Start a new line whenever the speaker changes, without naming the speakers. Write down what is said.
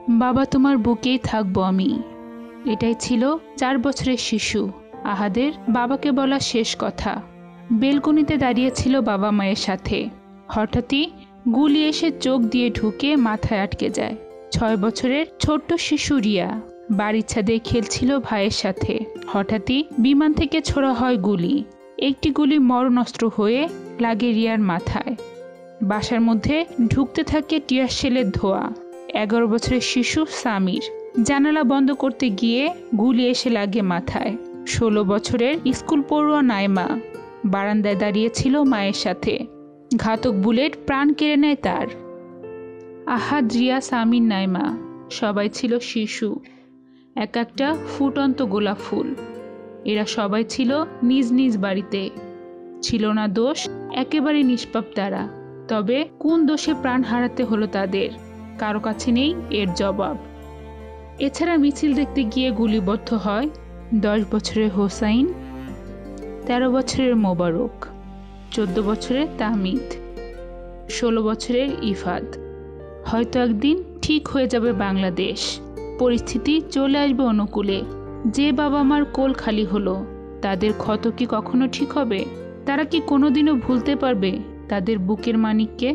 বাবা তোমার বুকেই থাকবো আমি। এটাই ছিল 4 বছরের শিশু আহাদের বাবাকে বলা শেষ কথা। বেলকনিতে দাঁড়িয়েছিল বাবা মায়ের সাথে। হঠাৎই গুলি এসে চোখ দিয়ে ঢুকে মাথায় আটকে যায়। 6 বছরের ছোট্ট শিশু রিয়া বাড়ির ছাদে খেলছিল ভাইয়ের সাথে। হঠাৎই বিমান থেকে ছোড়া হয় গুলি। একটি গুলি মরণাস্ত্র হয়ে লাগে রিয়ার মাথায়। বাসার মধ্যে ঢুকতে থাকে টিয়ার শেলের ধোঁয়া। 11 বছরের শিশু সামির জানালা বন্ধ করতে গিয়ে গুলি এসে লাগে মাথায়। 16 বছরের স্কুল পড়ুয়া নাইমা বারান্দায় দাঁড়িয়েছিল মায়ের সাথে। ঘাতক বুলেট প্রাণ কেড়ে নেয় তার। আহাদ, রিয়া, সামির, নাইমা সবাই ছিল শিশু, এক একটা ফুটন্ত গোলাপ ফুল। এরা সবাই ছিল নিজ নিজ বাড়িতে। ছিল না দোষ, একেবারে নিষ্পাপ তারা। তবে কোন দোষে প্রাণ হারাতে হলো তাদের, কারো কাছে নেই এর জবাব। এছাড়া মিছিল দেখতে গিয়ে গুলিবদ্ধ হয় 10 বছরের হোসাইন, 13 বছরের মোবারক, 14 বছরের তাহমিদ, 16 বছরের ইফাদ। হয়তো একদিন ঠিক হয়ে যাবে বাংলাদেশ, পরিস্থিতি চলে আসবে অনুকূলে। যে বাবা মার কোল খালি হলো, তাদের ক্ষত কি কখনো ঠিক হবে? তারা কি কোনোদিনও ভুলতে পারবে তাদের বুকের মানিককে?